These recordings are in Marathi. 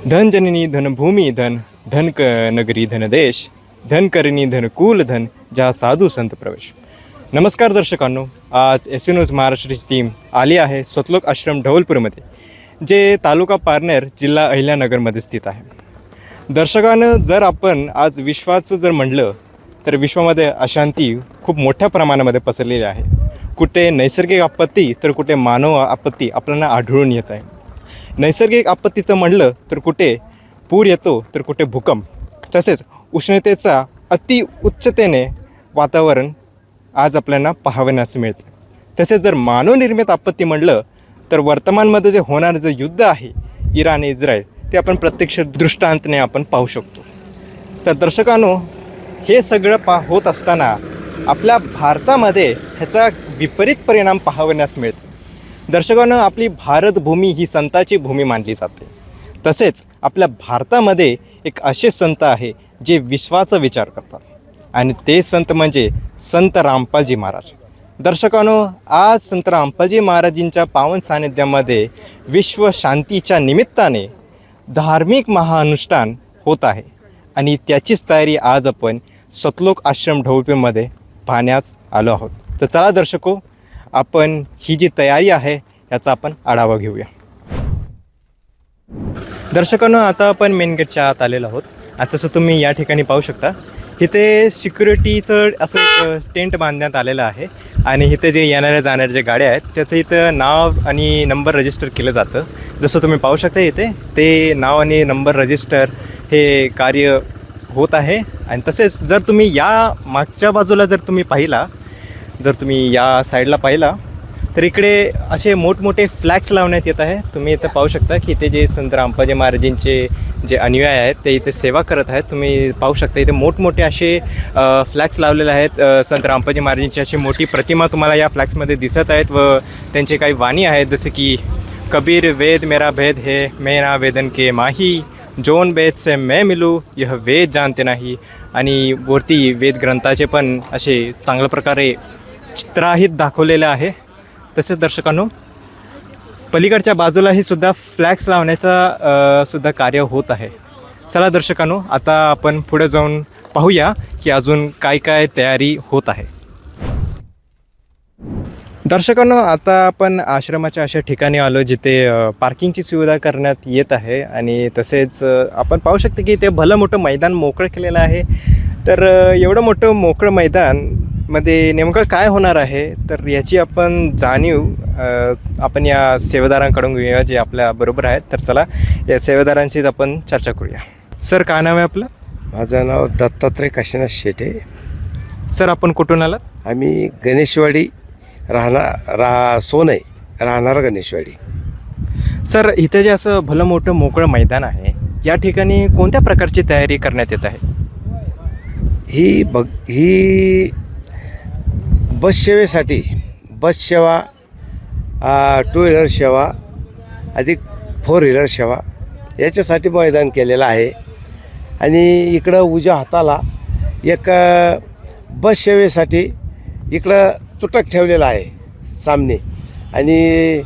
धन जननी धन भूमी धन धन नगरी धन देश धन करणी धन कुल धन ज्या साधू संत प्रवेश. नमस्कार दर्शकांनो, आज न्यूज महाराष्ट्राची टीम आली आहे सतलोक आश्रम ढवळपूरमध्ये, जे तालुका पारनेर जिल्हा अहिल्यानगरमध्ये स्थित आहे. दर्शकांनो, जर आपण आज विश्वाचं जर म्हणलं तर विश्वामध्ये अशांती खूप मोठ्या प्रमाणामध्ये पसरलेली आहे. कुठे नैसर्गिक आपत्ती तर कुठे मानव आपत्ती आपल्याला आढळून येत आहे. नैसर्गिक आपत्तीचं म्हणलं तर कुठे पूर येतो तर कुठे भूकंप, तसेच उष्णतेचा अति उच्चतेने वातावरण आज आपल्याला पाहावयास मिळते. तसेच जर मानवनिर्मित आपत्ती म्हणलं तर वर्तमानमध्ये जे होणारं जे युद्ध आहे इराण आणि इस्रायल, ते आपण प्रत्यक्ष दृष्टांतने आपण पाहू शकतो. तर दर्शकांनो, हे सगळं होत असताना आपल्या भारतामध्ये ह्याचा विपरीत परिणाम पाहावयास मिळतो. दर्शकांनो, आपली भारतभूमी ही संतांची भूमी मानली जाते. तसेच आपल्या भारतामध्ये एक असे संत आहे जे विश्वाचा विचार करतात, आणि ते संत म्हणजे संत रामपालजी महाराज. दर्शकांनो, आज संत रामपालजी महाराजींच्या पावन सानिध्यामध्ये विश्व शांतीच्या निमित्ताने धार्मिक महाअनुष्ठान होत आहे, आणि त्याचीच तयारी आज आपण सतलोक आश्रम ढवळपूरमध्ये पाहण्यास आलो आहोत. तर चला दर्शको, आपण ही जी तयारी आहे याचा आपण आढावा घेऊया. दर्शकांनो, आता आपण मेन गेटच्या आत आलेलो आहोत. आता तसं तुम्ही या ठिकाणी पाहू शकता, इथे सिक्युरिटीचं असं एक टेंट बांधण्यात आलेलं आहे, आणि इथे जे येणाऱ्या जाणाऱ्या जे गाड्या आहेत त्याचं इथं नाव आणि नंबर रजिस्टर केलं जातं. जसं तुम्ही पाहू शकता, इथे ते नाव आणि नंबर रजिस्टर हे कार्य होत आहे. आणि तसेच जर तुम्ही या मागच्या बाजूला जर तुम्ही या साईडला पाहिला तर इकडे असे मोठमोठे फ्लॅग्स लावण्यात येत आहे. तुम्ही इथं पाहू शकता की इथे जे संत रामपालजी महाराजांचे जे अनुयायी आहेत ते इथे सेवा करत आहेत. तुम्ही पाहू शकता इथे मोठमोठे असे फ्लॅग्स लावलेले आहेत. संत रामपालजी महाराजांची अशी मोठी प्रतिमा तुम्हाला या फ्लॅग्समध्ये दिसत आहेत, व त्यांचे काही वाणी आहेत, जसे की कबीर वेद मेरा भेद है, मैं ना वेदन के माही, जोन वेद से मैं मिलूँ यह वेद जानते नाही. आणि वरती वेद ग्रंथाचे पण असे चांगल्या प्रकारे चित्राहित दाखवलेलं आहे. तसेच दर्शकांनो, पलीकडच्या बाजूलाही सुद्धा फ्लॅग्स लावण्याचा सुद्धा कार्य होत आहे. चला दर्शकांनो, आता आपण पुढे जाऊन पाहूया की अजून काय काय तयारी होत आहे. दर्शकांनो, आता आपण आश्रमाच्या अशा ठिकाणी आलो जिथे पार्किंगची सुविधा करण्यात येत आहे, आणि तसेच आपण पाहू शकतो की ते भलं मोठं मैदान मोकळं केलेलं आहे. तर एवढं मोठं मोकळं मैदानमध्ये नेमकं काय होणार आहे तर याची आपण जाणीव आपण या सेवेदारांकडून घेऊया जे आपल्या बरोबर आहेत. तर चला या सेवेदारांशीच आपण चर्चा करूया. सर, काय नाव आहे आपलं? माझं नाव दत्तात्रय काशीनाथ शेटे. सर, आपण कुठून आलात? आम्ही गणेशवाडी सोनई राहणार गणेशवाडी. सर, इथे जे असं भलं मोठं मोकळं मैदान आहे, या ठिकाणी कोणत्या प्रकारची तयारी करण्यात येत आहे? ही बस सेवेसाठी, बस सेवा, टू व्हीलर सेवा अधिक फोर व्हीलर सेवा याच्यासाठी मैदान केलेलं आहे. आणि इकडं उजव्या हाताला एक बस सेवेसाठी इकडं तुटक ठेवलेला आहे सामने, आणि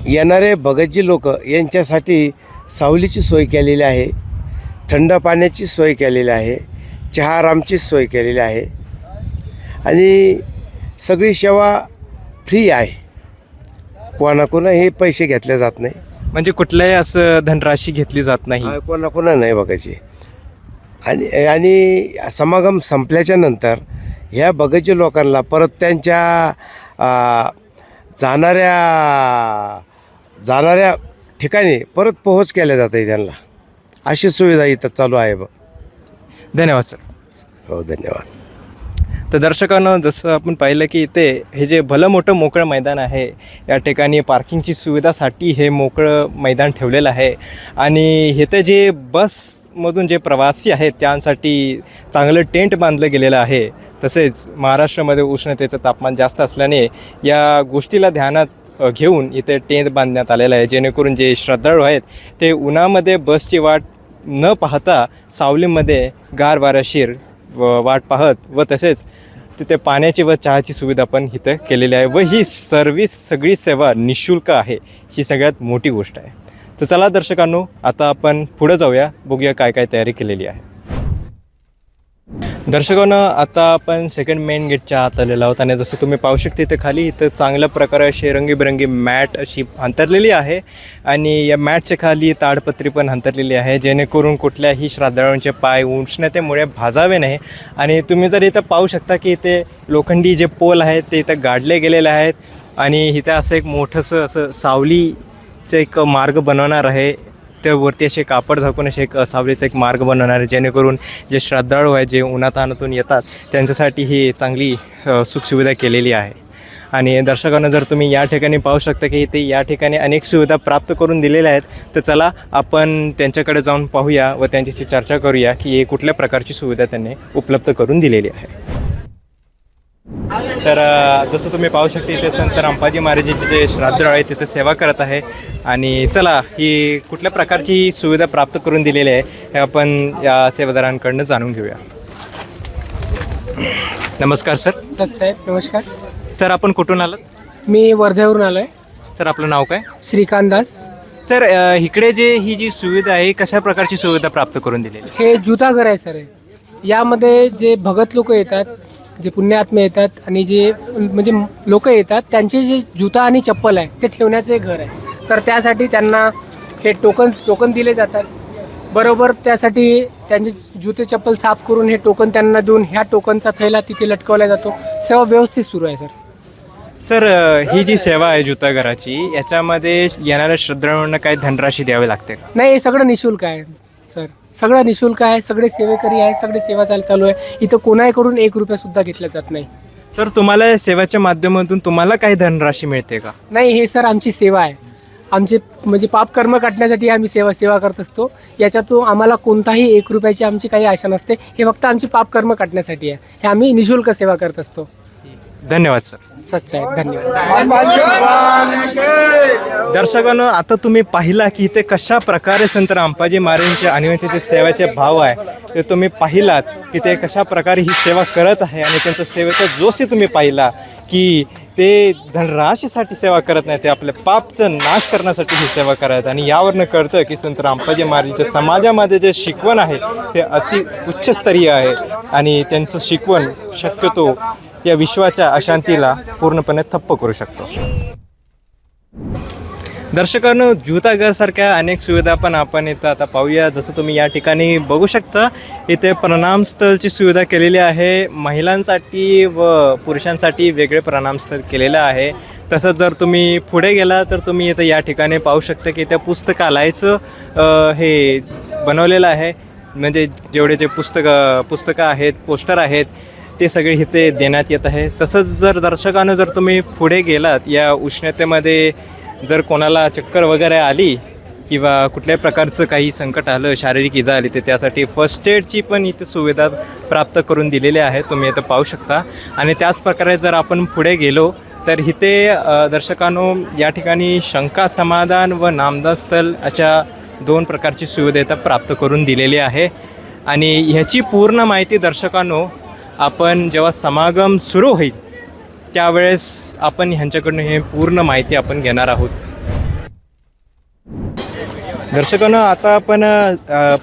येणारे भगतजी लोक यांच्यासाठी सावलीची सोय केलेली आहे, थंड पाण्याची सोय केलेली आहे, चहा आरामची सोय केलेली आहे, आणि सगळी सेवा फ्री आहे. कोणाकोणा हे पैसे घेतले जात नाही, म्हणजे कुठल्याही असं धनराशी घेतली जात नाही, कोणाकोणा नाही बघायची. आणि समागम संपल्याच्या नंतर ह्या बघायच्या लोकांना परत त्यांच्या जाणाऱ्या ठिकाणी परत पोहोच केल्या जाते त्यांना. अशी सुविधा इथं चालू आहे. धन्यवाद सर. हो, धन्यवाद. तर दर्शकांनो, जसं आपण पाहिलं की इथे हे जे भलं मोठं मोकळं मैदान आहे, या ठिकाणी पार्किंगची सुविधासाठी हे मोकळं मैदान ठेवलेलं आहे. आणि इथे जे बसमधून जे प्रवासी आहेत त्यांसाठी चांगलं टेंट बांधलं गेलेलं आहे. तसेच महाराष्ट्रामध्ये उष्णतेचं तापमान जास्त असल्याने या गोष्टीला ध्यानात घेऊन इथे टेंट बांधण्यात आलेलं आहे, जेणेकरून जे श्रद्धाळू आहेत ते उन्हामध्ये बसची वाट न पाहता सावलीमध्ये गार वाऱ्याशीर वाट पाहत, व तसेच तिथे पाण्याची व चहाची सुविधा पण इथं केलेली आहे. व ही सगळी सेवा निःशुल्क आहे. ही सगळ्यात मोठी गोष्ट आहे. तर चला दर्शकांनो, आता आपण पुढे जाऊया, बघूया काय काय तयारी केलेली आहे. दर्शकांनो, आता आपण सेकंड मेन गेटच्या आत आलेलो आहोत आणि जसं तुम्ही पाहू शकता इथं खाली इथं चांगल्या प्रकारे अशी रंगीबेरंगी मॅट अशी अंतरलेली आहे आणि या मॅटच्या खाली ताडपत्री पण अंतरलेली आहे, जेणेकरून कुठल्याही श्राद्धाळूंचे पाय उष्णतेमुळे भाजावे नाही. आणि तुम्ही जर इथं पाहू शकता की इथे लोखंडी जे पोल आहेत ते इथं गाडले गेलेले आहेत आणि इथं असं एक मोठंसं असं सावलीचं एक मार्ग बनवणार आहे. त्यावरती असे कापड झाकून असे एक सावलीचा एक मार्ग बनवणार आहे, जेणेकरून जे श्रद्धाळू आहेत जे उन्हातान्हातून येतात त्यांच्यासाठी ही चांगली सुखसुविधा केलेली आहे. आणि दर्शकांना जर तुम्ही या ठिकाणी पाहू शकता की इथे या ठिकाणी अनेक सुविधा प्राप्त करून दिलेल्या आहेत. तर चला आपण त्यांच्याकडे जाऊन पाहूया व त्यांच्याशी चर्चा करूया की हे कुठल्या प्रकारची सुविधा त्यांनी उपलब्ध करून दिलेली आहे. तर जसं तुम्ही पाहू शकता इथे संत रामपाजी महाराजांचे जे श्राद्धाळू आहे तिथे सेवा करत आहे. आणि चला ही कुठल्या प्रकारची सुविधा प्राप्त करून दिलेली आहे हे आपण या सेवादारांकडनं जाणून घेऊया. नमस्कार सर. साहेब नमस्कार. सर आपण कुठून आलात? मी वर्ध्यावरून आलो आहे. सर आपलं नाव काय? श्रीकांत दास. सर इकडे जे ही जी सुविधा आहे कशा प्रकारची सुविधा प्राप्त करून दिलेली? हे जुताघर आहे सर. यामध्ये जे भगत लोक येतात, जे पुण्यात्मे येतात आणि जे म्हणजे लोक येतात त्यांचे जे जुता आणि चप्पल आहे ते ठेवण्याचं एक घर आहे. तर त्यासाठी त्यांना हे टोकन दिले जातात. बरोबर त्यासाठी त्यांचे जुते चप्पल साफ करून हे टोकन त्यांना देऊन ह्या टोकनचा थैला तिथे लटकवला जातो. सेवा व्यवस्थित सुरू आहे सर. सर ही जी सेवा आहे जुताघराची याच्यामध्ये येणाऱ्या श्रद्धाळूंना काही धनराशी द्यावी लागते का? नाही, हे सगळं निःशुल्क आहे सर. सगळं निःशुल्क आहे. सगळे सेवेकरी आहे. सगळे सेवा चालू आहे. इथं कोणाकडून 1 रुपयासुद्धा घेतला जात नाही. सर तुम्हाला या सेवेच्या माध्यमातून तुम्हाला काही धनराशी मिळते का? नाही, हे सर आमची सेवा आहे. आमचे म्हणजे पाप कर्म काटण्यासाठी आम्ही सेवा करत असतो. याच्यातून आम्हाला कोणताही 1 रुपयाची आमची काही आशा नसते. हे फक्त आमची पाप कर्म काटण्यासाठी आहे. हे आम्ही निःशुल्क सेवा करत असतो. धन्यवाद सर. सच्चा आहे. धन्यवाद. दर्शकांनो, आता तुम्ही पाहिला की इथे कशा प्रकारे संत रामपाजी महाराजांचे आणीचे जे सेवेचे भाव आहे ते तुम्ही पाहिलात की ते कशा प्रकारे ही सेवा करत आहे. आणि त्यांचा सेवेचा जोशही तुम्ही पाहिला की ते धनराशीसाठी सेवा करत नाही, ते आपल्या पापचं नाश करण्यासाठी ही सेवा करत. आणि यावरनं कळतं की संत रामपाजी महाराजांच्या समाजामध्ये जे शिकवण आहे ते अति उच्चस्तरीय आहे आणि त्यांचं शिकवण शक्यतो या विश्वाच्या अशांतीला पूर्णपणे ठप्प करू शकतो. दर्शकांनो, जुताघरसारख्या अनेक सुविधा पण आपण इथं आता पाहूया. जसं तुम्ही या ठिकाणी बघू शकता इथे प्रणामस्थळची सुविधा केलेली आहे. महिलांसाठी व पुरुषांसाठी वेगळे प्रणामस्थळ केलेलं आहे. तसंच जर तुम्ही पुढे गेला तर तुम्ही इथं या ठिकाणी पाहू शकता की त्या पुस्तकालयाचं हे बनवलेलं आहे. म्हणजे जेवढे जे पुस्तकं आहेत, पोस्टर आहेत ते सगळे इथे देण्यात येत आहे. तसंच जर दर्शकांनो जर तुम्ही पुढे गेलात या उष्णतेमध्ये जर कोणाला चक्कर वगैरे आली किंवा कुठल्याही प्रकारचं काही संकट आलं, शारीरिक इजा आली, तर त्यासाठी फर्स्ट एडची पण इथे सुविधा प्राप्त करून दिलेली आहे. तुम्ही इथं पाहू शकता. आणि त्याच प्रकारे जर आपण पुढे गेलो तर इथे दर्शकांनो या ठिकाणी शंका समाधान व नामदान स्थळ अशा 2 प्रकारची सुविधा इथं प्राप्त करून दिलेली आहे. आणि ह्याची पूर्ण माहिती दर्शकांनो आपण जेव्हा समागम सुरू होईल त्यावेळेस आपण ह्यांच्याकडून हे पूर्ण माहिती आपण घेणार आहोत. दर्शकांनो, आता आपण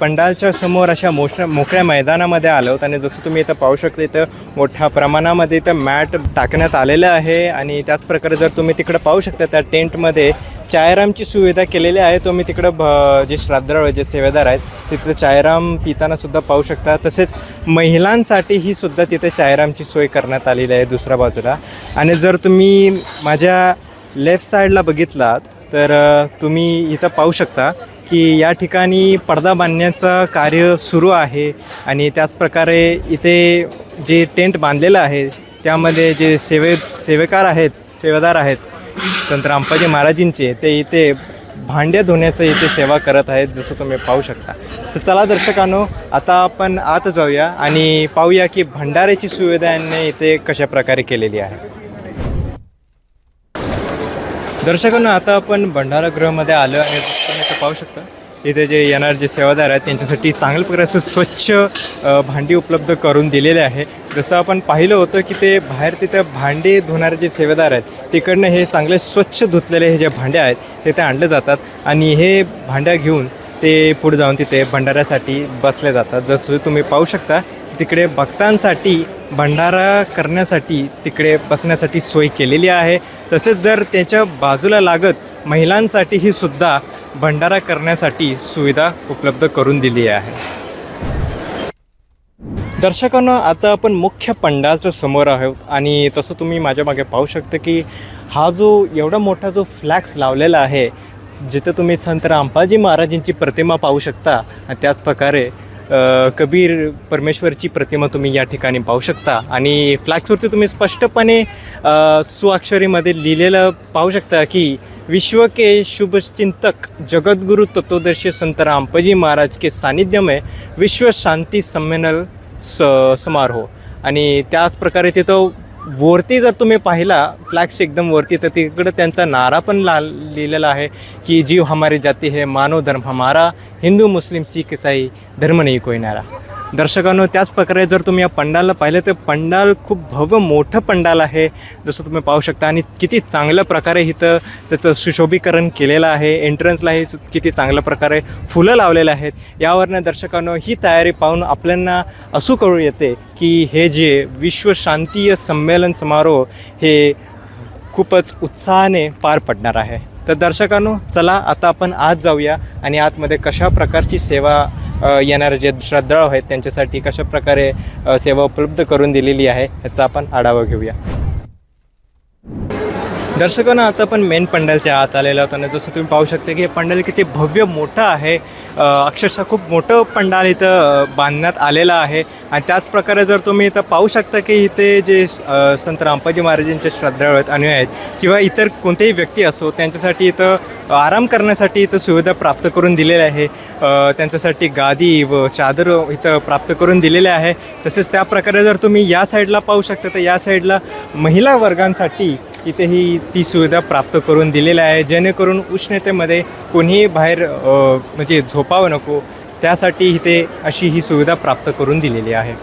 पंडालच्या समोर अशा मोकळ्या मैदानामध्ये आलो आहोत. आणि जसं तुम्ही इथं पाहू शकता इथं मोठ्या प्रमाणामध्ये इथं मॅट टाकण्यात आलेलं आहे. आणि त्याच प्रकारे जर तुम्ही तिकडं पाहू शकता त्या टेंटमध्ये चायरामची सुविधा केलेली आहे. तुम्ही तिकडं जे श्राद्धाळू जे सेवेदार आहेत तिथे चायराम पितानासुद्धा पाहू शकता. तसेच महिलांसाठीही सुद्धा तिथे चायरामची सोय करण्यात आलेली आहे दुसऱ्या बाजूला. आणि जर तुम्ही माझ्या लेफ्ट साईडला बघितलात तर तुम्ही इथं पाहू शकता की या ठिकाणी पडदा बांधण्याचं कार्य सुरू आहे. आणि त्याचप्रकारे इथे जे टेंट बांधलेलं आहे त्यामध्ये जे सेवेदार आहेत संत रामपाजी महाराजांचे, ते इथे भांड्या धुण्याचं इथे सेवा करत आहेत जसं तुम्ही पाहू शकता. तर चला दर्शकांनो, आता आपण आत जाऊया आणि पाहूया की भंडाऱ्याची सुविधा यांनी इथे कशा प्रकारे केलेली आहे. दर्शकांनो, आता आपण भंडारगृहामध्ये आलो आणि तुम्ही इथं पाहू शकता इथे जे येणार जे सेवादार आहेत त्यांच्यासाठी चांगल्या प्रकारचं स्वच्छ भांडी उपलब्ध करून दिलेले आहे. जसं आपण पाहिलं होतं की ते बाहेर तिथं भांडे धुणारे जे सेवेदार आहेत तिकडनं हे चांगले स्वच्छ धुतलेले हे जे भांडे आहेत ते ते आणले जातात आणि हे भांड्या घेऊन ते पुढे जाऊन तिथे भंडाऱ्यासाठी बसले जातात. जसं तुम्ही पाहू शकता तिकडे भक्तांसाठी भंडारा करण्यासाठी तिकडे बसण्यासाठी सोय केलेली आहे. तसेच जर त्याच्या बाजूला लागत महिलांसाठीही सुद्धा भंडारा करण्यासाठी सुविधा उपलब्ध करून दिली आहे. दर्शकांनो, आता आपण मुख्य पंडालच्या समोर आहोत आणि तसं तुम्ही माझ्या मागे पाहू शकता की हा जो एवढा मोठा जो फ्लॅक्स लावलेला आहे जिथं तुम्ही संत रामपालजी महाराजांची प्रतिमा पाहू शकता आणि त्याच प्रकारे कबीर परमेश्वरची प्रतिमा तुम्ही या ठिकाणी पाहू शकता आणि फ्लॅक्सवरती तुम्ही स्पष्टपणे सुअक्षरीमध्ये लिहिलेलं पाहू शकता की विश्व के शुभचिंतक जगद्गुरु तत्वदर्शी संत रामपालजी महाराज के सानिध्य में विश्व शांती सम्मेलन समारोह. आणि त्याच प्रकारे तिथं वरती जर तुम्ही पाहिला फ्लॅग्स एकदम वरती तर तिकडं त्यांचा नारा पण लिहिलेला आहे की जीव हमारी जाती है, मानव धर्म हमारा, हिंदू मुस्लिम सिख ईसाई धर्म नाही कोई नारा. दर्शकांनो, त्याच प्रकारे जर तुम्ही या पंडालला पाहिलं तर पंडाल खूप भव्य मोठं पंडाल आहे जसं तुम्ही पाहू शकता आणि किती चांगल्या प्रकारे इथं त्याचं सुशोभीकरण केलेलं आहे. एंट्रन्सलाही किती चांगल्या प्रकारे फुलं लावलेलं आहेत. यावरनं दर्शकांनो ही तयारी पाहून आपल्याला असं कळू येते की हे जे विश्व शांतीय संमेलन समारोह हे खूपच उत्साहाने पार पडणार आहे. तर दर्शकांनो, चला आता आपण आत जाऊया आणि आतमध्ये कशा प्रकारची सेवा येणारे जे श्रद्धाळू आहेत त्यांच्यासाठी कशा प्रकारे सेवा उपलब्ध करून दिलेली आहे याचा आपण आढावा घेऊया. दर्शकांना आता आपण मेन पंडालच्या आत आलेलो आहोत आणि जसं तुम्ही पाहू शकता की हे पंडाल किती भव्य मोठं आहे. अक्षरशः खूप मोठं पंडाल इथं बांधण्यात आलेलं आहे आणि त्याच प्रकारे जर तुम्ही इथं पाहू शकता की इथे जे संत रामपालजी महाराजांचे श्रद्धाळू आहेत, अनुयायी आहेत किंवा इतर कोणतेही व्यक्ती असो त्यांच्यासाठी इथं आराम करण्यासाठी इथं सुविधा प्राप्त करून दिलेल्या आहे. त्यांच्यासाठी गादी व चादर इथं प्राप्त करून दिलेले आहे. तसेच त्या प्रकारे जर तुम्ही या साईडला पाहू शकता तर या साईडला महिला वर्गांसाठी इथेही ती सुविधा प्राप्त करून दिलेली आहे जेणेकरून उष्णतेमध्ये कोणीही बाहेर म्हणजे झोपावं नको त्यासाठी इथे अशी ही सुविधा प्राप्त करून दिलेली आहे.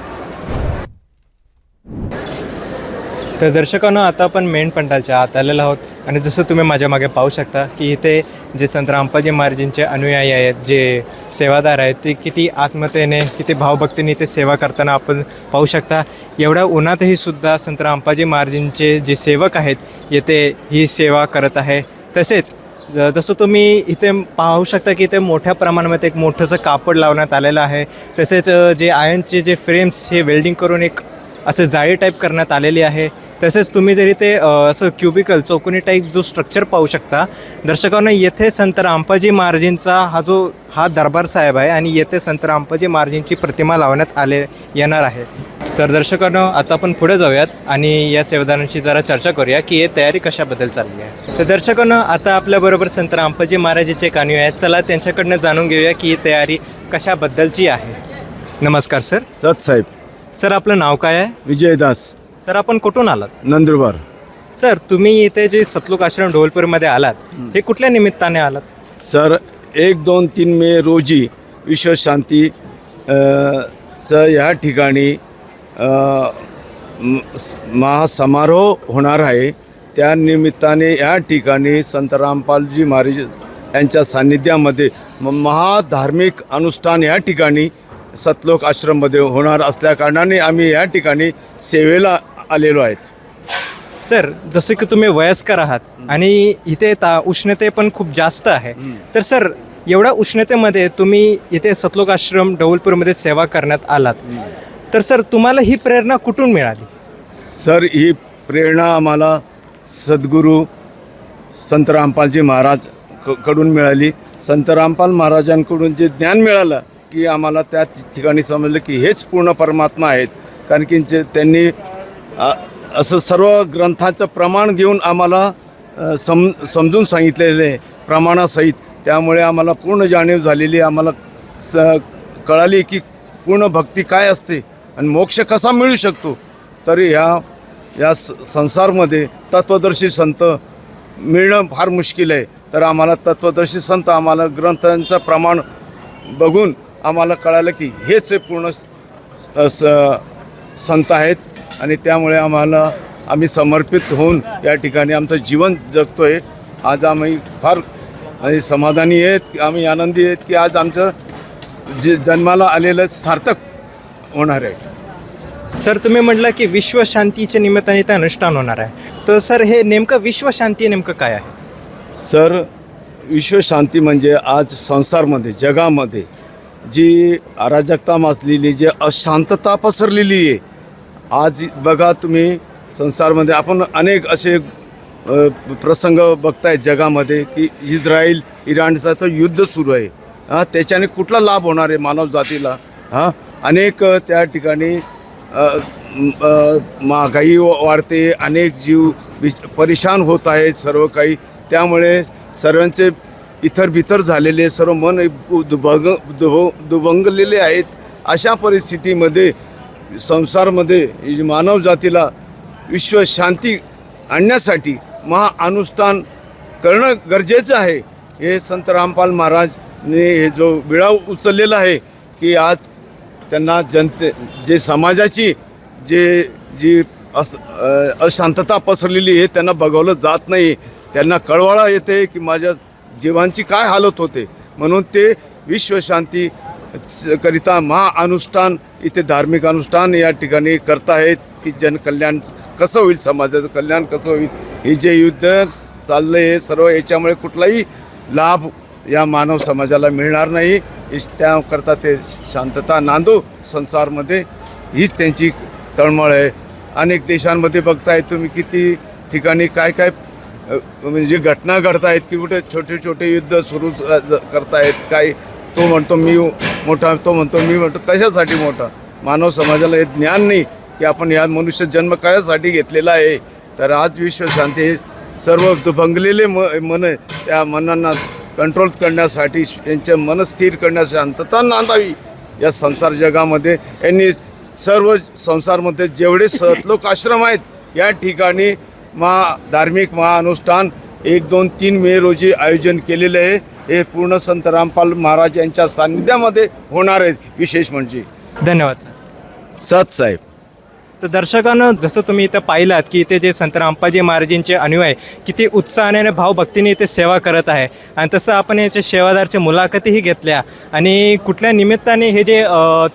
तर दर्शकांनो, आता आपण मेन पंडालच्या आत आलेलो आहोत आणि जसं तुम्ही माझ्या मागे पाहू शकता की इथे जे संत रामपालजी महाराजांचे अनुयायी आहेत, जे सेवादार आहेत, ते किती आत्मतेने किती भावभक्तीने ते सेवा करताना आपण पाहू शकता. एवढ्या उन्हातही सुद्धा संत रामपालजी महाराजांचे जे सेवक आहेत येथे ही सेवा करत आहे. तसेच जसं तुम्ही इथे पाहू शकता की इथे मोठ्या प्रमाणामध्ये एक मोठंसं कापड लावण्यात आलेलं आहे. तसेच जे आयर्नचे जे फ्रेम्स हे वेल्डिंग करून एक असं जाळी टाईप करण्यात आलेली आहे. तसेच तुम्ही जरी ते असं क्युबिकल चौकोनी टाईप जो स्ट्रक्चर पाहू शकता. दर्शकांना, येथे संत रामपालजी महाराजांचा हा दरबार साहेब आहे आणि येथे संत रामपालजी महाराजांची प्रतिमा लावण्यात येणार आहे. तर दर्शकांनो, आता आपण पुढे जाऊयात आणि या सेवादारांशी जरा चर्चा करूया की हे तयारी कशाबद्दल चालली आहे. तर दर्शकांनो, आता आपल्याबरोबर संत रामपालजी महाराजांचे कान्हू आहेत. चला त्यांच्याकडनं जाणून घेऊया की ही तयारी कशाबद्दलची आहे. नमस्कार सर. सत साहेब. सर, आपलं नाव काय आहे? विजयदास. सर, आपण कुठून आलात? नंदुरबार. सर, तुम्ही इथे जे सतलुक आश्रम ढोलपूरमध्ये आलात हे कुठल्या निमित्ताने आलात? सर, 1, 2, 3 मे रोजी विश्वशांती या ठिकाणी महासमारोह होणार आहे. त्या निमित्ताने या ठिकाणी संत रामपालजी महाराज यांच्या सान्निध्यामध्ये महाधार्मिक अनुष्ठान या ठिकाणी सतलोक आश्रममध्ये होणार असल्याकारणाने आम्ही या ठिकाणी सेवेला आलेलो आहेत. सर, जसे की तुम्ही वयस्कर आहात आणि इथे उष्णते पण खूप जास्त आहे, तर सर एवढ्या उष्णतेमध्ये तुम्ही इथे सतलोक आश्रम ढवळपूरमध्ये सेवा करण्यात आलात, तर सर तुम्हाला ही प्रेरणा कुठून मिळाली? सर, ही प्रेरणा आम्हाला सद्गुरू संत रामपालजी महाराज कडून मिळाली. संत रामपाल महाराजांकडून जे ज्ञान मिळालं की आम्हाला त्या ठिकाणी समजलं की हेच पूर्ण परमात्मा आहेत. कारण की त्यांनी असं सर्व ग्रंथाचं प्रमाण घेऊन आम्हाला समजून सांगितलेले प्रमाणासहित. त्यामुळे आम्हाला पूर्ण जाणीव झालेली, आम्हाला कळाली की पूर्ण भक्ती काय असते आणि मोक्ष कसा मिळू शकतो. तरी या संसारमध्ये तत्वदर्शी संत मिळणं फार मुश्किल आहे. तर आम्हाला तत्वदर्शी संत आम्हाला ग्रंथांचं प्रमाण बघून आम्हाला कळालं की हेच पूर्ण संत आहेत आणि त्यामुळे आम्ही समर्पित होऊन या ठिकाणी आमचं जीवन जगतो आहे. आज आम्ही फार समाधानी आहेत, आम्ही आनंदी आहेत की आज आमचं जे जन्माला आलेलं सार्थक होणार आहे. सर तुम्ही म्हटलं की विश्वशांतीच्या निमित्ताने ते अनुष्ठान होणार आहे, तर सर हे नेमकं विश्वशांती नेमकं काय आहे? सर, विश्वशांती म्हणजे आज संसारमध्ये जगामध्ये जी अराजकता माजलेली, जी अशांतता पसरलेली आहे. आज बघा तुम्ही संसारमध्ये आपण अनेक असे प्रसंग बघताय जगामध्ये की इस्रायल इराणचं तर युद्ध सुरू आहे. त्याच्याने कुठला लाभ होणार आहे मानव जातीला? अनेक त्या ठिकाणी महागाई वाढते, अनेक जीव परेशान होत आहेत सर्व काही. त्यामुळे सर्वांचे इतर बितर झालेले, सर्व मन दुभंगलेले आहेत. अशा परिस्थितीमध्ये संसारमध्ये मानव जातीला विश्वशांती आणण्यासाठी महाअनुष्ठान करणं गरजेचं आहे. हे संत रामपाल महाराजने हे जो विळा उचललेला आहे की आज त्यांना जे समाजाची जी अशांतता पसरलेली आहे त्यांना बघवलं जात नाही. त्यांना कळवळा येते की माझ्या जीवांची काय हालत होते, म्हणून ते विश्वशांती करिता महाअनुष्ठान इथे धार्मिक अनुष्ठान या ठिकाणी करत आहेत की जनकल्याण कसं होईल, समाजाचं कल्याण कसं होईल. हे जे युद्ध चाललं आहे सर्व याच्यामुळे कुठलाही लाभ या मानव समाजाला मिळणार नाही. त्याकरता ते शांतता नांदो संसारमध्ये, हीच त्यांची तळमळ आहे. अनेक देशांमध्ये बघतायत तुम्ही किती ठिकाणी काय काय म्हणजे घटना घडतायत की कुठे छोटे छोटे युद्ध सुरू करतायत. काय तो म्हणतो मी मोठा, तो म्हणतो मी म्हणतो. कशासाठी मोठा? मानव समाजाला हे ज्ञान नाही की आपण या मनुष्य जन्म कशासाठी घेतलेला आहे. तर आज विश्वशांती सर्व दुभंगलेले मन त्या मनांना कंट्रोल करण्यासाठी, यांचे मन स्थिर करण्यासाठी शांतता नांदावी या संसार जगामध्ये. यांनी सर्व संसारमध्ये जेवढे सतलोक आश्रम आहेत या ठिकाणी धार्मिक महाअनुष्ठान 1, 2, 3 मे रोजी आयोजन केलेले आहे. हे पूर्ण संत रामपाल महाराज यांच्या सान्निध्यामध्ये होणार आहे. विशेष म्हणजे धन्यवाद सर. सत साहेब. तर दर्शकांनो, जसं तुम्ही इथं पाहिलात की इथे जे संत रामपाजी महाराजांचे अनुयायी किती उत्साहाने आणि भावभक्तीने इथे सेवा करत आहे, आणि तसं आपण याच्या सेवादारच्या मुलाखतीही घेतल्या आणि कुठल्या निमित्ताने हे जे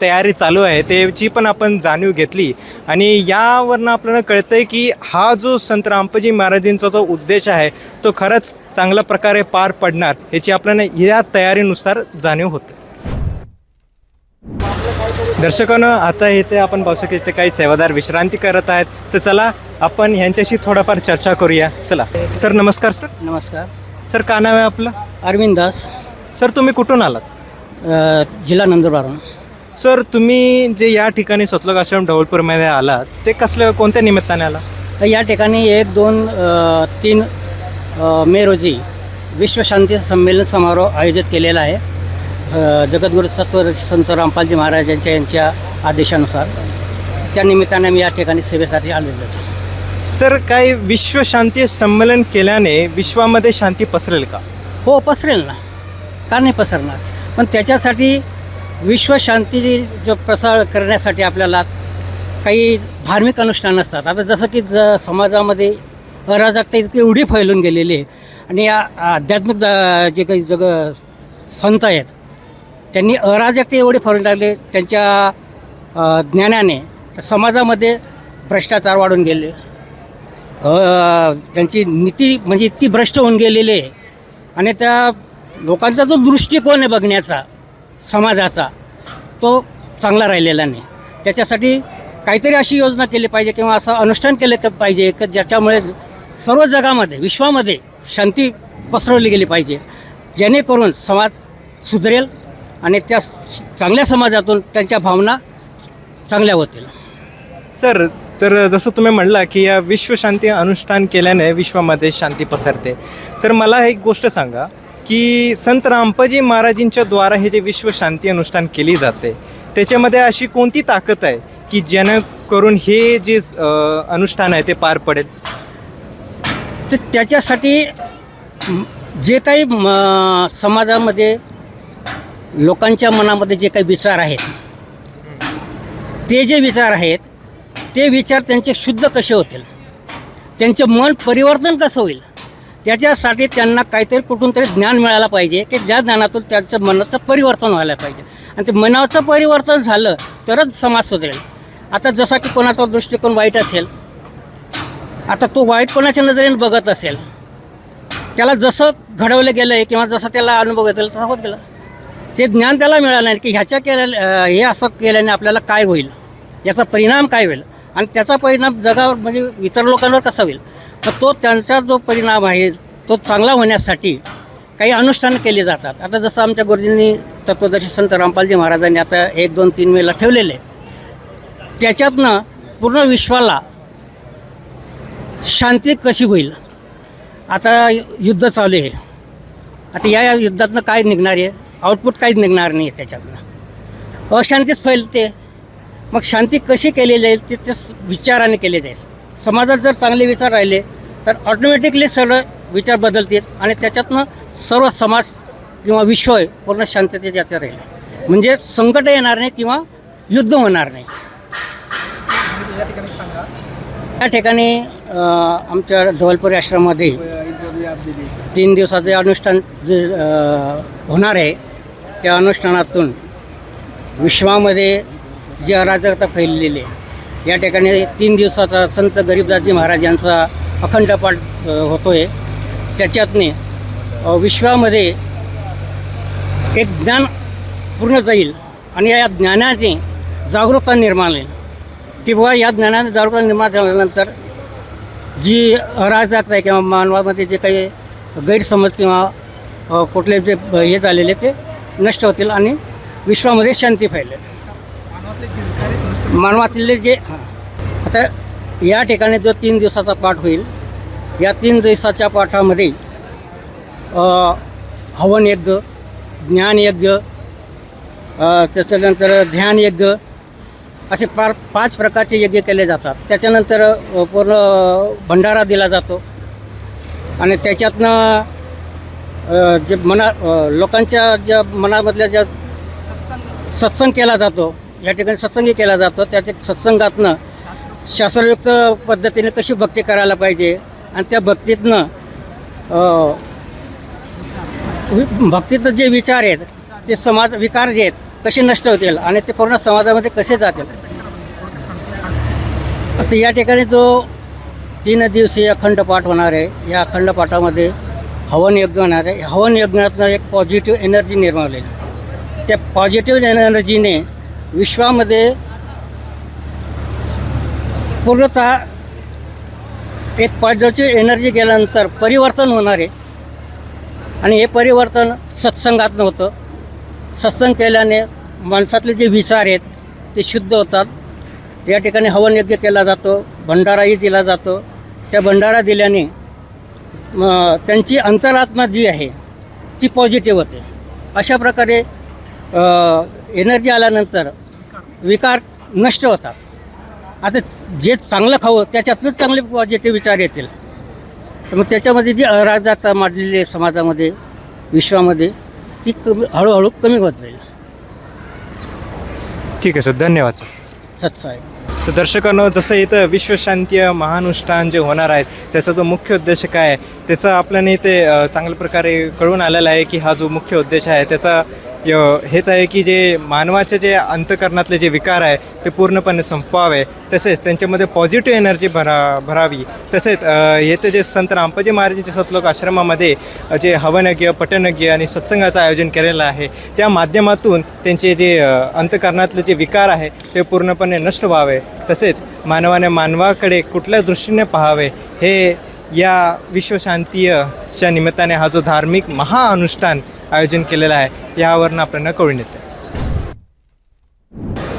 तयारी चालू आहे त्याची पण आपण जाणीव घेतली. आणि यावरनं आपल्याला कळतं आहे की हा जो संत रामपाजी महाराजांचा जो उद्देश आहे तो खरंच चांगल्या प्रकारे पार पडणार याची आपल्याला या तयारीनुसार जाणीव होते. दर्शकांनो, आता इथे आपण पाहू शकतो इथे काही सेवादार विश्रांती करत आहेत, तर चला आपण यांच्याशी थोडाफार चर्चा करूया. चला सर, नमस्कार सर. नमस्कार. सर, का नाव आहे आपलं? अरविंद दास. सर, तुम्ही कुठून आलात? जिल्हा नंदुरबार. सर, तुम्ही जे या ठिकाणी सतलोक आश्रम ढवळपूरमध्ये आलात ते कोणत्या निमित्ताने आला? या ठिकाणी 1, 2, 3 मे रोजी विश्वशांती संमेलन समारोह आयोजित केलेला आहे. जगद्गुरु सत्व संत रामपालजी महाराजांच्या यांच्या आदेशानुसार. त्या निमित्ताने मी या ठिकाणी सेवेसाठी आलेलो होतो. सर, काय विश्वशांती संमेलन केल्याने विश्वामध्ये शांती पसरेल का? हो, पसरेल ना, का नाही पसरणार. पण त्याच्यासाठी विश्वशांती जो प्रसार करण्यासाठी आपल्याला काही धार्मिक अनुष्ठान असतात. आता जसं की समाजामध्ये अराजकता इतकी एवढी फैलून गेलेली आहे, आणि या आध्यात्मिक जे काही संत आहेत त्यांनी अराजकता एवढी फैलून टाकली त्यांच्या ज्ञानाने. समाजामध्ये भ्रष्टाचार वाढून गेले, त्यांची नीती म्हणजे इतकी भ्रष्ट होऊन गेलेली आहे, आणि त्या लोकांचा जो दृष्टिकोन आहे बघण्याचा समाजाचा तो चांगला राहिलेला नाही. त्याच्यासाठी काहीतरी अशी योजना केली पाहिजे किंवा असं अनुष्ठान केलं पाहिजे की ज्याच्यामुळे सर्व जगामध्ये विश्वामध्ये शांती पसरवली गेली पाहिजे, जेणेकरून समाज सुधरेल आणि त्या चांगल्या समाजातून त्यांच्या भावना चांगल्या होतील. सर, तर जसं तुम्ही म्हणला की या विश्वशांती अनुष्ठान केल्याने विश्वामध्ये शांती पसरते, तर मला एक गोष्ट सांगा की संत रामपाजी महाराजांच्या द्वारा हे जे विश्वशांती अनुष्ठान केली जाते त्याच्यामध्ये अशी कोणती ताकद आहे की जेणेकरून हे जे अनुष्ठान आहे ते पार पडेल? तर त्याच्यासाठी जे काही समाजामध्ये लोकांच्या मनामध्ये जे काही विचार आहेत ते जे विचार आहेत ते विचार त्यांचे शुद्ध कसे होतील, त्यांचं मन परिवर्तन कसं होईल, त्याच्यासाठी त्यांना काहीतरी कुठून तरी ज्ञान मिळायला पाहिजे की ज्या ज्ञानातून त्यांचं मनाचं परिवर्तन व्हायला पाहिजे. आणि ते मनाचं परिवर्तन झालं तरच समाज सुधरेल. आता जसा की कोणाचा दृष्टिकोन वाईट असेल, आता तो वाईट कोणाच्या नजरेने बघत असेल, त्याला जसं घडवलं गेलं आहे किंवा जसं त्याला अनुभव येतो तसं होत गेलं. ते ज्ञान त्याला मिळालं नाही की ह्याच्या हे असं केल्याने आपल्याला काय होईल, याचा परिणाम काय होईल आणि त्याचा परिणाम जगावर म्हणजे इतर लोकांवर कसा होईल. तर तो त्यांचा जो परिणाम आहे तो चांगला होण्यासाठी काही अनुष्ठानं केली जातात. आता जसं आमच्या गुरुजींनी तत्वदर्शी संत रामपालजी महाराजांनी आता 1, 2, 3 वेळेला ठेवलेले, त्याच्यातनं पूर्ण विश्वाला शांती कशी होईल. आता युद्ध चालू आहे, आता या युद्धातनं काय निघणार आहे, आउटपुट काहीच निघणार नाही आहे, त्याच्यातनं अशांतीच फैलते. मग शांती कशी केलेली आहे ते विचाराने केले जाईल. समाजात जर चांगले विचार राहिले तर ऑटोमॅटिकली सर्व विचार बदलतील आणि त्याच्यातनं सर्व समाज किंवा विश्व पूर्ण शांततेच्या याच्यात राहील. म्हणजे संकट येणार नाही किंवा युद्ध होणार नाही. या ठिकाणी आमच्या ढवळपुरी आश्रमामध्ये 3 दिवसाचे अनुष्ठान जे होणार आहे, त्या अनुष्ठानातून विश्वामध्ये जी अराजकता फैललेली आहे, या ठिकाणी 3 दिवसाचा संत गरीबदासजी महाराज यांचा अखंड पाठ होतो आहे. त्याच्यातने विश्वामध्ये एक ज्ञान पूर्ण जाईल आणि या ज्ञानाने जागरूकता निर्माण होईल की बाबा या ज्ञानाने जागरूकता निर्माण झाल्यानंतर जी अराजकता आहे किंवा मानवामध्ये जे काही गैरसमज किंवा कुठले जे हे झालेले ते नष्ट होतील आणि विश्वामध्ये शांती फैलेल. मानवातले जे आता या ठिकाणी जो 3 दिवसाचा पाठ होईल, या 3 दिवसाच्या पाठामध्ये हवन यज्ञ, ज्ञान यज्ञ, त्याच्यानंतर ध्यान यज्ञ असे 5 प्रकारचे यज्ञ केले जातात. त्याच्यानंतर पूर्ण भंडारा दिला जातो आणि त्याच्यातनं जे लोकांच्या ज्या मनामधल्या ज्या सत्संग केला जातो, या ठिकाणी सत्संगही केला जातो. त्याच्या सत्संगातनं शास्त्रयुक्त पद्धतीने कशी भक्ती करायला पाहिजे आणि त्या भक्तीतनं भक्तीतनं जे विचार आहेत ते समाज विकार जे आहेत कसे नष्ट होतील आणि ते पूर्ण समाजामध्ये कसे जातील. आता या ठिकाणी जो 3 दिवसीय अखंड पाठ होणार आहे, या अखंड पाठामध्ये हवन यज्ञ होणार आहे. हवन यज्ञातनं एक पॉझिटिव्ह एनर्जी निर्माण होईल. त्या पॉझिटिव्ह एनर्जीने विश्वामध्ये पूर्णतः एक पॉझिटिव्ह एनर्जी गेल्यानंतर परिवर्तन होणार आहे आणि हे परिवर्तन सत्संगातनं होतं. सत्संग केल्याने माणसातले जे विचार आहेत ते शुद्ध होतात. या ठिकाणी हवन यज्ञ केला जातो, भंडाराही दिला जातो. त्या भंडारा दिल्याने त्यांची अंतरात्मा जी आहे ती पॉझिटिव्ह होते. अशा प्रकारे एनर्जी आल्यानंतर विकार नष्ट होतात. आता जे चांगलं खावं त्याच्यातूनच चांगले पॉझिटिव्ह विचार येतील. तर मग त्याच्यामध्ये जी अराजकता मांडलेली आहे समाजामध्ये, विश्वामध्ये, ती हळूहळू कमी होत जाईल. ठीक आहे सर, धन्यवाद सर. सत्साई. तर दर्शकांनो, जसं इथं विश्वशांती महानुष्ठान जे होणार आहेत त्याचा जो मुख्य उद्देश काय आहे त्याचा आपल्याला इथे चांगल्या प्रकारे कळून आलेला आहे की हा जो मुख्य उद्देश आहे त्याचा हेच आहे की जे मानवाचे जे अंतःकरणातले जे विकार आहे ते पूर्णपणे संपवावे, तसेच त्यांच्यामध्ये पॉझिटिव्ह एनर्जी भरावी. तसेच येथे जे संत रामपालजी महाराजांच्या सतलोक आश्रमामध्ये जे हवनयज्ञ, पठणयज्ञ आणि सत्संगाचं आयोजन केलेलं आहे त्या माध्यमातून त्यांचे जे अंतःकरणातले जे विकार आहे ते पूर्णपणे नष्ट व्हावे. तसेच मानवाने मानवाकडे कुठल्या दृष्टीने पाहावे हे या विश्वशांतीच्या निमित्ताने हा जो धार्मिक महाअनुष्ठान आयोजन केलेलं आहे यावरनं आपल्याला कळून येतं.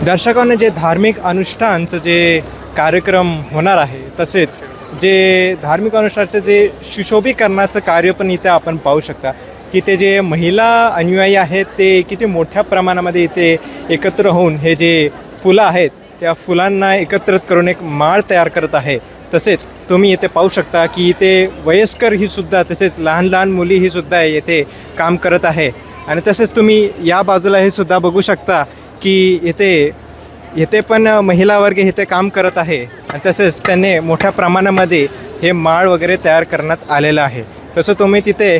दर्शकांना जे धार्मिक अनुष्ठानचं जे कार्यक्रम होणार आहे तसेच जे धार्मिक अनुष्ठानाचं जे सुशोभीकरणाचं कार्य पण इथे आपण पाहू शकता की ते जे महिला अनुयायी आहेत ते किती मोठ्या प्रमाणामध्ये इथे एकत्र होऊन हे जे फुलं आहेत त्या फुलांना एकत्रित करून एक माळ तयार करत आहे. तसेच तुम्ही येथे पाहू शकता की इथे वयस्कर ही सुद्धा तसेच लहान लहान मुली ही सुद्धा येथे काम करत आहे. आणि तसेच तुम्ही या बाजूला हे सुद्धा बघू शकता की येथे इथे पण महिला वर्ग इथे काम करत आहे आणि तसेच त्यांनी मोठ्या प्रमाणामध्ये हे माळ वगैरे तयार करण्यात आलेलं आहे. तसं तुम्ही तिथे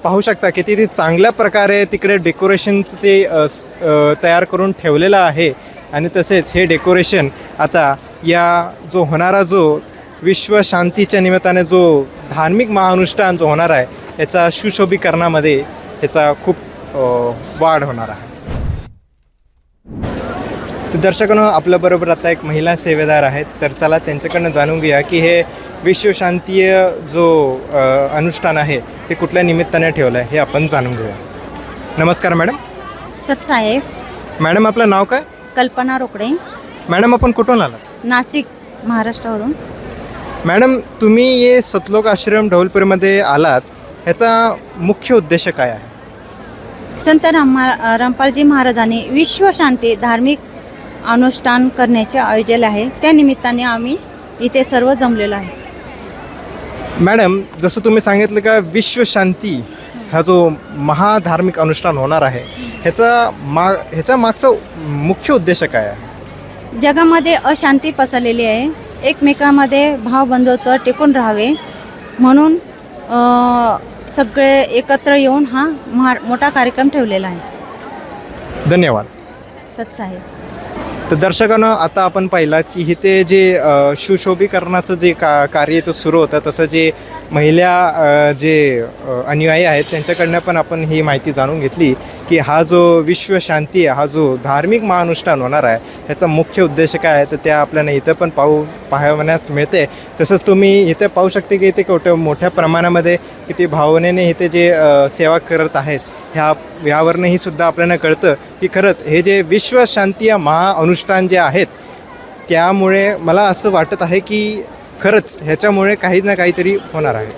पाहू शकता की तिथे चांगल्या प्रकारे तिकडे डेकोरेशनचं ते तयार करून ठेवलेलं आहे. आणि तसेच हे डेकोरेशन आता या जो होणारा जो विश्व शांतीच्या निमित्ताने जो धार्मिक महाअनुष्ठान जो होणार आहे याचा सुशोभीकरणामध्ये याचा खूप वाढ होणार आहे. तर दर्शकांनो, आपल्याबरोबर आता एक महिला सेवेदार आहेत, तर चला त्यांच्याकडनं जाणून घेऊया की हे विश्वशांतीय जो अनुष्ठान आहे ते कुठल्या निमित्ताने ठेवलं आहे हे आपण जाणून घेऊया. नमस्कार मॅडम. सतसाहेब. मॅडम आपलं नाव काय? कल्पना रोकडे. मॅडम आपण कुठून आलात? नाशिक, महाराष्ट्रावरून. मॅडम तुम्ही ये सतलोक आश्रम ढवळपुरीमध्ये आलात, ह्याचा मुख्य उद्देश काय आहे? संत रामपालजी महाराजांनी विश्वशांती धार्मिक अनुष्ठान करण्याचे आयोजन आहे. त्या निमित्ताने आम्ही इथे सर्व जमलेलो आहे. मॅडम जसं तुम्ही सांगितलं का विश्वशांती हा जो महाधार्मिक अनुष्ठान होणार आहे ह्याचा मागचा मुख्य उद्देश काय आहे? जगामध्ये अशांती पसरलेली आहे. एकमेकांमध्ये भावबंधुत्व टिकून राहावे म्हणून सगळे एकत्र येऊन हा मोठा कार्यक्रम ठेवलेला आहे. धन्यवाद. सतसाहेब. तर दर्शकांनो, आता आपण पाहिलं की इथे जे सुशोभीकरणाचं जे कार्य तो सुरू होतं, तसं जे महिला जे अनुयायी आहेत त्यांच्याकडनं पण आपण ही माहिती जाणून घेतली की हा जो विश्वशांती हा जो धार्मिक महाअनुष्ठान होणार आहे ह्याचा मुख्य उद्देश काय आहे तर त्या आपल्याला इथं पण पाहण्यास मिळते. तसंच तुम्ही इथे पाहू शकते की इथे मोठ्या प्रमाणामध्ये किती भावनेने इथे जे सेवा करत आहेत यावरनंही सुद्धा आपल्याला कळतं की खरंच हे जे विश्वशांती महाअनुष्ठान जे आहेत त्यामुळे मला असं वाटत आहे की खरंच ह्याच्यामुळे काही ना काहीतरी होणार आहे.